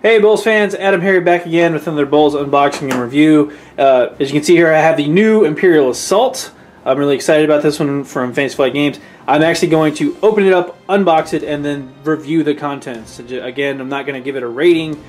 Hey BoLS fans, AdamHarry back again with another BoLS unboxing and review. As you can see here, I have the new Imperial Assault. I'm really excited about this one from Fantasy Flight Games. I'm actually going to open it up, unbox it, and then review the contents. Again, I'm not going to give it a rating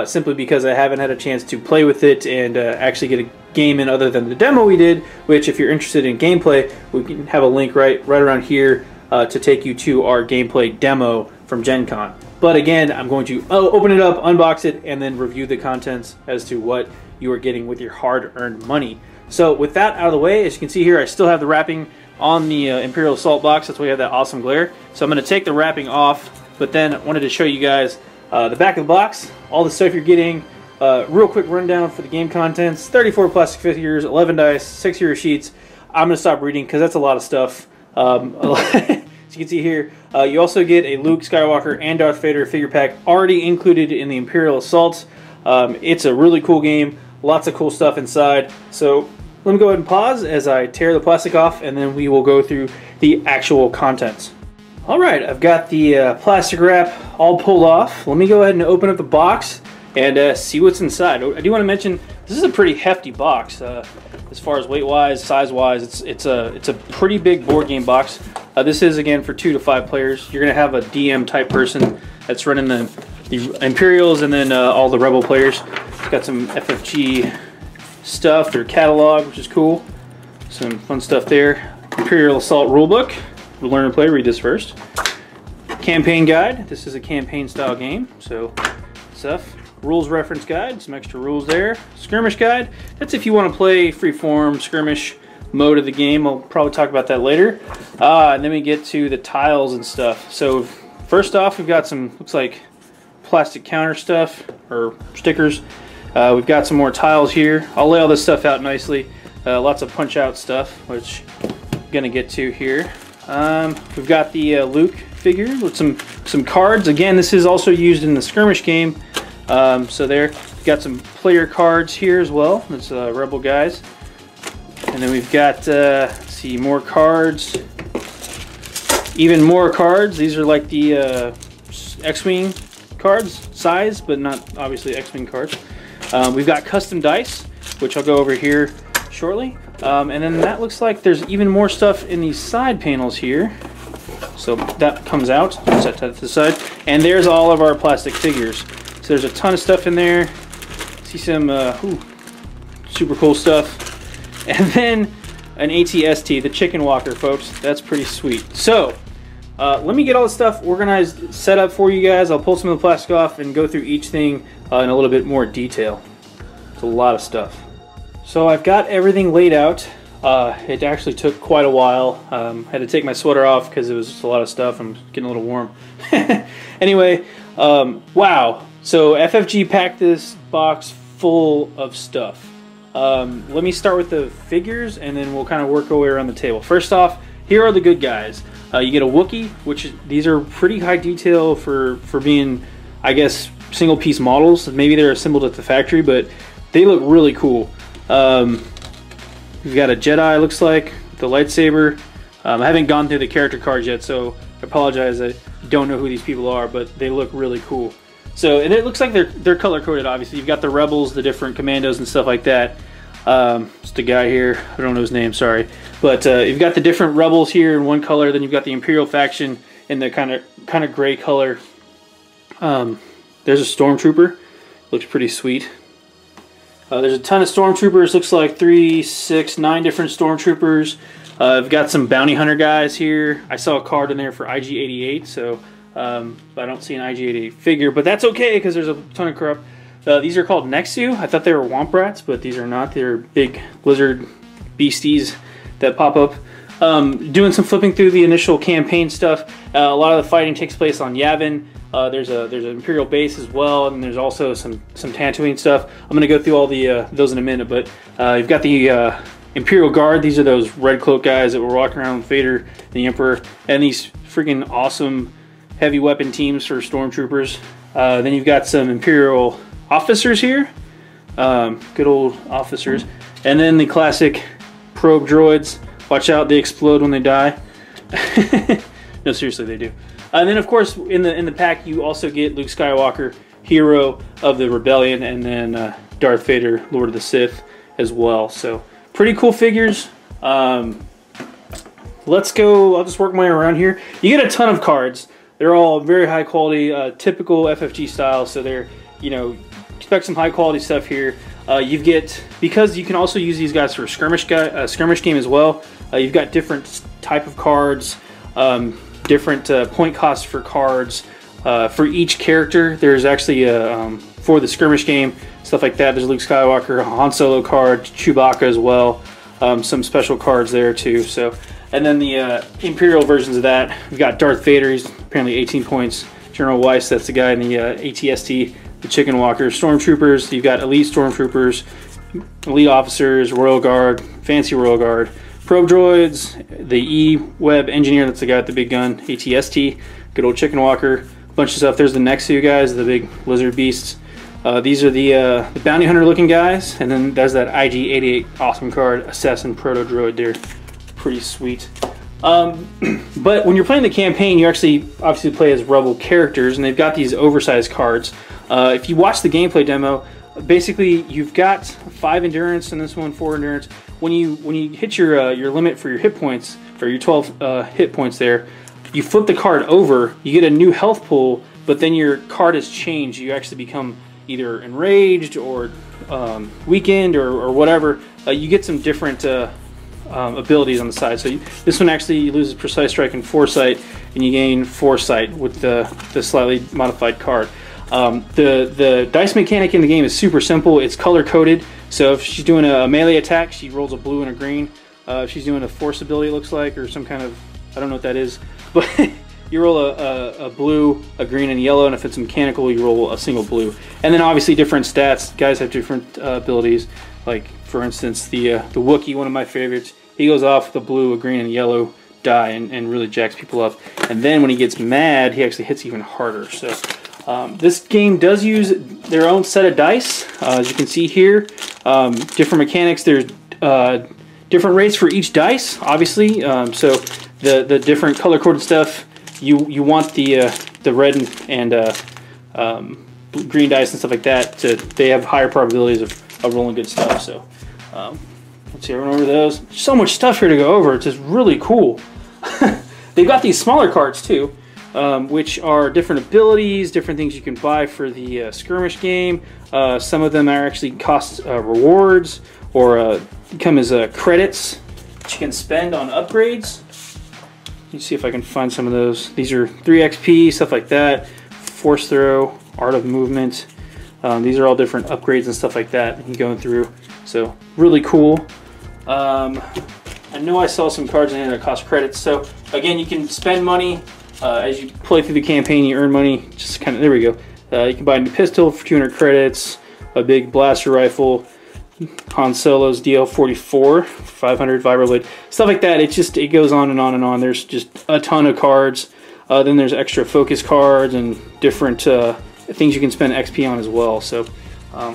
simply because I haven't had a chance to play with it and actually get a game in other than the demo we did, which if you're interested in gameplay, we can have a link right around here to take you to our gameplay demo from Gen Con. But again, I'm going to open it up, unbox it, and then review the contents as to what you are getting with your hard-earned money. So with that out of the way, as you can see here, I still have the wrapping on the Imperial Assault box. That's why we have that awesome glare. So I'm going to take the wrapping off, but then I wanted to show you guys the back of the box, all the stuff you're getting. Real quick rundown for the game contents: 34 plastic figures, 11 dice, 6 hero sheets. I'm going to stop reading because that's a lot of stuff. As you can see here, you also get a Luke Skywalker and Darth Vader figure pack already included in the Imperial Assault. It's a really cool game, lots of cool stuff inside. So let me go ahead and pause as I tear the plastic off, and then we will go through the actual contents. Alright, I've got the plastic wrap all pulled off. Let me go ahead and open up the box and see what's inside. I do want to mention, this is a pretty hefty box. As far as weight-wise, size-wise, it's a pretty big board game box. This is, again, for 2 to 5 players. You're going to have a DM-type person that's running the Imperials and then all the Rebel players. It's got some FFG stuff, their catalog, which is cool. Some fun stuff there. Imperial Assault Rulebook. We'll learn to play. Read this first. Campaign guide. This is a campaign-style game, so stuff. Rules reference guide, some extra rules there. Skirmish guide, that's if you want to play free-form skirmish mode of the game. I'll probably talk about that later. And then we get to the tiles and stuff. So first off, we've got some, looks like plastic counter stuff, or stickers. We've got some more tiles here. I'll lay all this stuff out nicely. Lots of punch-out stuff, which I'm going to get to here. We've got the Luke figure with some cards. Again, this is also used in the skirmish game. So there, we've got some player cards here as well. That's Rebel guys. And then we've got, let's see, more cards. Even more cards. These are like the X-Wing cards, size, but not obviously X-Wing cards. We've got custom dice, which I'll go over here shortly. And then that looks like there's even more stuff in these side panels here. So that comes out, set that to the side. And there's all of our plastic figures. So there's a ton of stuff in there. See some super cool stuff. And then an ATST, the Chicken Walker, folks. That's pretty sweet. So let me get all the stuff organized, set up for you guys. I'll pull some of the plastic off and go through each thing in a little bit more detail. It's a lot of stuff. So I've got everything laid out. It actually took quite a while. I had to take my sweater off because it was just a lot of stuff. I'm getting a little warm. Anyway, wow. So FFG packed this box full of stuff. Let me start with the figures, and then we'll kind of work our way around the table. First off, here are the good guys. You get a Wookiee, which these are pretty high detail for being, I guess, single piece models. Maybe they're assembled at the factory, but they look really cool. We've got a Jedi, looks like, with the lightsaber. I haven't gone through the character cards yet, so I apologize. I don't know who these people are, but they look really cool. So, and it looks like they're color-coded, obviously. You've got the Rebels, the different commandos and stuff like that. Just a guy here. I don't know his name, sorry. But you've got the different Rebels here in one color. Then you've got the Imperial faction in the kind of gray color. There's a Stormtrooper. Looks pretty sweet. There's a ton of Stormtroopers. Looks like 3, 6, 9 different Stormtroopers. I've got some Bounty Hunter guys here. I saw a card in there for IG-88, so... I don't see an IG-88 figure, but that's okay because there's a ton of crap. These are called Nexu. I thought they were Womp Rats, but these are not. They're big lizard beasties that pop up. Doing some flipping through the initial campaign stuff. A lot of the fighting takes place on Yavin. There's an Imperial base as well, and there's also some Tatooine stuff. I'm going to go through all the those in a minute, but you've got the Imperial Guard. These are those red cloak guys that were walking around with Vader, the Emperor, and these freaking awesome heavy weapon teams for Stormtroopers. Then you've got some Imperial officers here. Good old officers. And then the classic probe droids. Watch out, they explode when they die. No, seriously, they do. And then, of course, in the pack, you also get Luke Skywalker hero of the rebellion, and then Darth Vader, Lord of the Sith, as well. So pretty cool figures. Let's go. I'll just work my way around here. You get a ton of cards. They're all very high quality, typical FFG style. So they're, you know, expect some high quality stuff here. Because you can also use these guys for a skirmish game as well. You've got different type of cards, different point costs for cards for each character. There's actually for the skirmish game, stuff like that. There's Luke Skywalker, a Han Solo card, Chewbacca as well. Some special cards there too. So, and then the Imperial versions of that, we've got Darth Vader. He's apparently 18 points. General Weiss, that's the guy in the ATST. The Chicken Walkers, Stormtroopers. You've got Elite Stormtroopers, Elite Officers, Royal Guard, Fancy Royal Guard, Probe Droids, the E-Web Engineer, that's the guy with the big gun, ATST, good old Chicken Walker, bunch of stuff. There's the Nexu guys, the big lizard beasts. These are the Bounty Hunter looking guys, and then there's that IG-88 awesome card, Assassin Proto Droid there. Pretty sweet. But when you're playing the campaign, you actually obviously play as Rebel characters, and they've got these oversized cards. If you watch the gameplay demo, basically you've got 5 endurance in this one, 4 endurance. When you hit your limit for your hit points, for your 12 hit points there, you flip the card over, you get a new health pool, but then your card has changed. You actually become either enraged or weakened or whatever. You get some different abilities on the side. So this one actually loses Precise Strike and Foresight, and you gain Foresight with the slightly modified card. The dice mechanic in the game is super simple. It's color coded. So if she's doing a melee attack, she rolls a blue and a green. If she's doing a force ability, it looks like, or some kind of, I don't know what that is, but you roll a blue, a green, and yellow, and if it's mechanical, you roll a single blue. And then obviously different stats. Guys have different abilities. Like for instance, the Wookiee, one of my favorites. He goes off with a blue, a green, and a yellow die and really jacks people up. And then when he gets mad, he actually hits even harder. So this game does use their own set of dice, as you can see here. Different mechanics. There's different rates for each dice, obviously. So the different color-coded stuff, you want the red and green dice and stuff like that. They have higher probabilities of rolling good stuff. So let's see, I run over those. So much stuff here to go over. It's just really cool. They've got these smaller cards too. Which are different abilities, different things you can buy for the skirmish game. Some of them are actually cost rewards or come as credits that you can spend on upgrades. Let me see if I can find some of those. These are 3 XP, stuff like that. Force Throw, Art of Movement. These are all different upgrades and stuff like that you going through. So really cool. I know I saw some cards in there that cost credits. So again, you can spend money. As you play through the campaign, you earn money. Just kind of, there we go. You can buy a new pistol for 200 credits, a big blaster rifle, Han Solo's DL-44, 500 vibroblade, stuff like that. It goes on and on and on. There's just a ton of cards. Then there's extra focus cards and different things you can spend XP on as well. So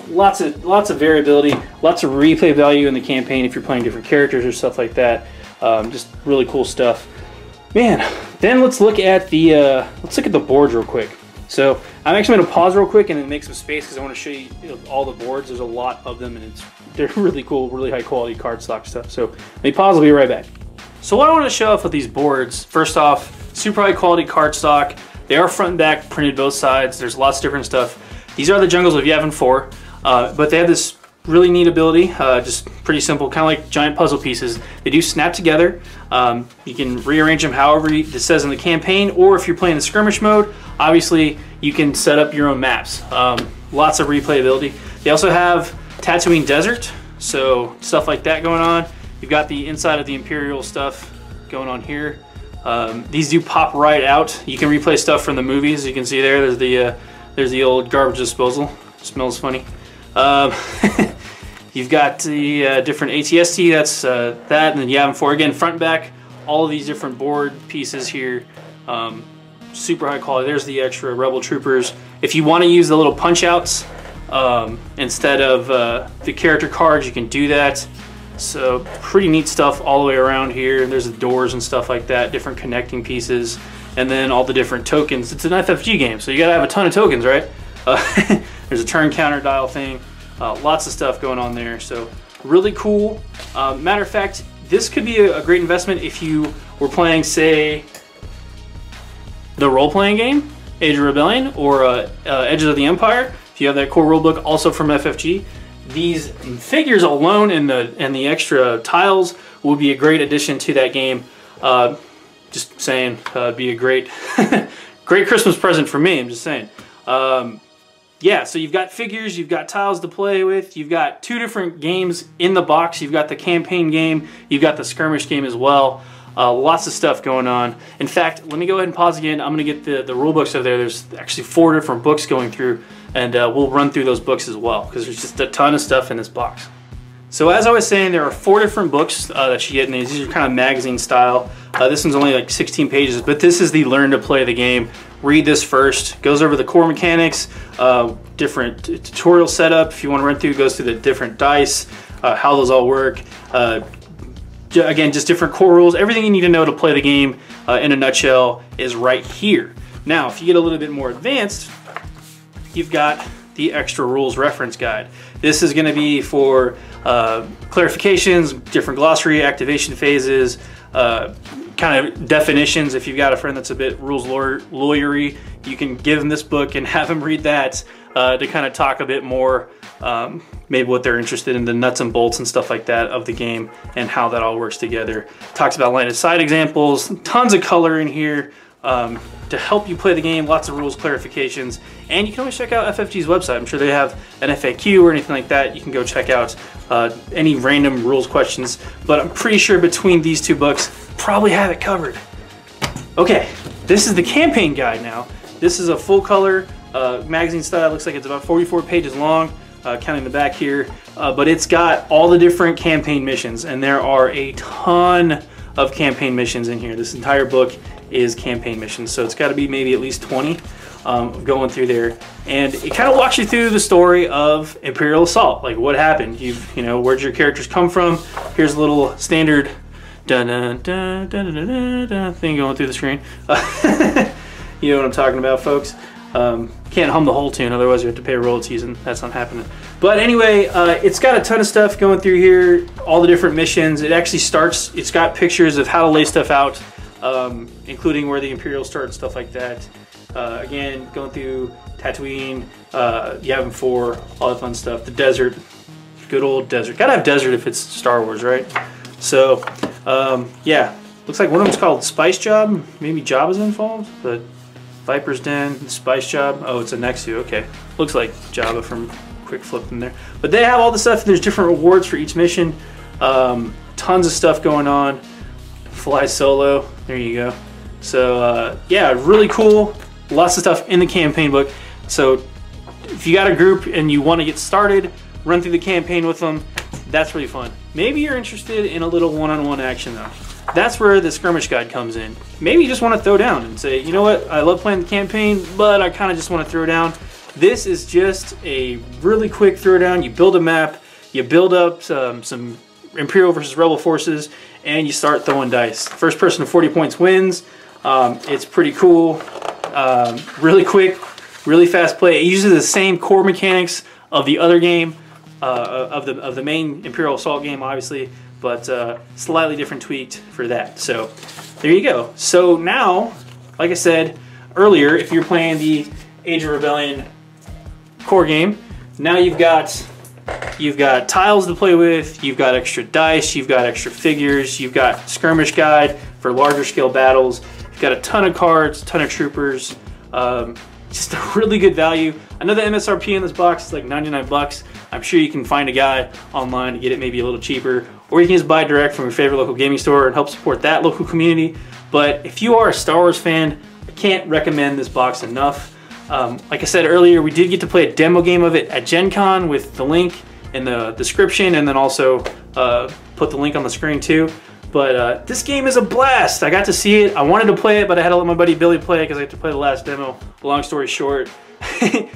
lots of variability, lots of replay value in the campaign if you're playing different characters or stuff like that. Just really cool stuff. Man, then let's look at the boards real quick. So I'm actually going to pause real quick and then make some space because I want to show you all the boards. There's a lot of them, and they're really cool, really high quality cardstock stuff. So let me pause. I'll be right back. So what I want to show off with these boards, first off, super high quality cardstock. They are front and back printed both sides. There's lots of different stuff. These are the Jungles of Yavin 4, but they have this really neat ability, just pretty simple, kind of like giant puzzle pieces. They do snap together. You can rearrange them however it says in the campaign, or if you're playing the skirmish mode, obviously you can set up your own maps. Lots of replayability. They also have Tatooine Desert, so stuff like that going on. You've got the inside of the Imperial stuff going on here. These do pop right out. You can replay stuff from the movies. You can see there's the old garbage disposal. Smells funny. You've got the different ATST, that's that, and then you have them for, again, front and back, all of these different board pieces here. Super high quality. There's the extra Rebel Troopers. If you want to use the little punch outs instead of the character cards, you can do that. So pretty neat stuff all the way around here. There's the doors and stuff like that, different connecting pieces, and then all the different tokens. It's an FFG game, so you gotta have a ton of tokens, right? There's a turn counter dial thing. Lots of stuff going on there. So really cool. Matter of fact, this could be a great investment if you were playing, say, the role-playing game, Age of Rebellion, or Edges of the Empire. If you have that core rulebook, also from FFG, these figures alone and the extra tiles would be a great addition to that game. Just saying, be a great great Christmas present for me. I'm just saying. Yeah, so you've got figures, you've got tiles to play with, you've got 2 different games in the box. You've got the campaign game, you've got the skirmish game as well. Lots of stuff going on. In fact, let me go ahead and pause again. I'm going to get the rule books over there. There's actually 4 different books going through, and we'll run through those books as well, because there's just a ton of stuff in this box. So as I was saying, there are 4 different books that you get in these. These are kind of magazine style. This one's only like 16 pages, but this is the Learn to Play the Game. Read this first. Goes over the core mechanics, different tutorial setup. If you want to run through, it goes through the different dice, how those all work. Again, just different core rules. Everything you need to know to play the game in a nutshell is right here. Now, if you get a little bit more advanced, you've got the extra rules reference guide. This is going to be for clarifications, different glossary, activation phases, kind of definitions. If you've got a friend that's a bit rules lawyery, you can give them this book and have them read that to kind of talk a bit more, maybe what they're interested in, the nuts and bolts and stuff like that of the game and how that all works together. Talks about line of sight examples, tons of color in here to help you play the game, lots of rules, clarifications, and you can always check out FFG's website. I'm sure they have an FAQ or anything like that. You can go check out any random rules questions, but I'm pretty sure between these 2 books, probably have it covered. Okay, this is the campaign guide now. This is a full color magazine style. It looks like it's about 44 pages long, counting the back here, but it's got all the different campaign missions, and there are a ton of campaign missions in here. This entire book is campaign missions, so it's got to be maybe at least 20 going through there, and it kind of walks you through the story of Imperial Assault, like what happened. You know, where'd your characters come from? Here's a little standard dun dun dun dun dun dun dun thing going through the screen. You know what I'm talking about, folks. Can't hum the whole tune, otherwise you have to pay royalties, and that's not happening. But anyway, it's got a ton of stuff going through here, all the different missions. It actually starts, it's got pictures of how to lay stuff out, including where the Imperials start and stuff like that. Again, going through Tatooine, Yavin 4, all that fun stuff. The desert, good old desert. Gotta have desert if it's Star Wars, right? So, yeah, looks like one of them's called Spice Job. Maybe Jabba's involved, but Viper's Den, Spice Job. Oh, it's a Nexu, okay. Looks like Jabba from Quick Flip in there. But they have all the stuff. There's different rewards for each mission. Tons of stuff going on. Fly solo, there you go. So, yeah, really cool. Lots of stuff in the campaign book. So, if you got a group and you want to get started, run through the campaign with them, that's really fun. Maybe you're interested in a little one-on-one action though. That's where the skirmish guide comes in. Maybe you just want to throw down and say, you know what, I love playing the campaign, but I kind of just want to throw down. This is just a really quick throwdown. You build a map, you build up some Imperial versus Rebel forces, and you start throwing dice. First person to 40 points wins. It's pretty cool, really quick, really fast play. It uses the same core mechanics of the other game, of the main Imperial Assault game, obviously, but slightly different tweaked for that. So there you go. So now, like I said earlier, if you're playing the Age of Rebellion core game, now you've got tiles to play with, you've got extra dice, you've got extra figures, you've got skirmish guide for larger scale battles, you've got a ton of cards, a ton of troopers, just a really good value. I know the MSRP in this box is like 99 bucks. I'm sure you can find a guy online to get it maybe a little cheaper, or you can just buy it direct from your favorite local gaming store and help support that local community. But if you are a Star Wars fan, I can't recommend this box enough. Like I said earlier, we did get to play a demo game of it at Gen Con with the link in the description, and then also put the link on the screen too. But this game is a blast. I got to see it. I wanted to play it, but I had to let my buddy Billy play it because I had to play the last demo. Long story short,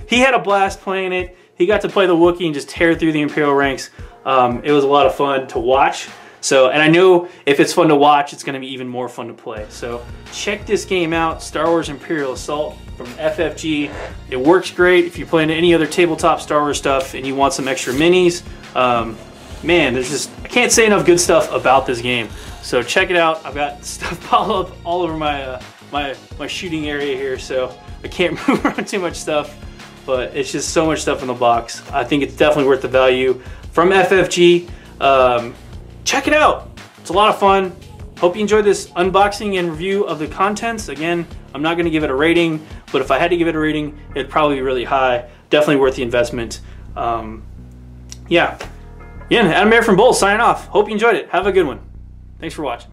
he had a blast playing it. He got to play the Wookiee and just tear through the Imperial ranks. It was a lot of fun to watch. So, and I know if it's fun to watch, it's going to be even more fun to play. So check this game out, Star Wars Imperial Assault from FFG. It works great if you're playing any other tabletop Star Wars stuff and you want some extra minis. Man, there's just, I can't say enough good stuff about this game. So check it out. I've got stuff piled up all over my my shooting area here, so I can't move around too much stuff, but it's just so much stuff in the box. I think it's definitely worth the value from FFG. Check it out. It's a lot of fun. Hope you enjoyed this unboxing and review of the contents. Again, I'm not going to give it a rating, but if I had to give it a rating, it'd probably be really high. Definitely worth the investment. Yeah. Again, AdamHarry from BoLS signing off. Hope you enjoyed it. Have a good one. Thanks for watching.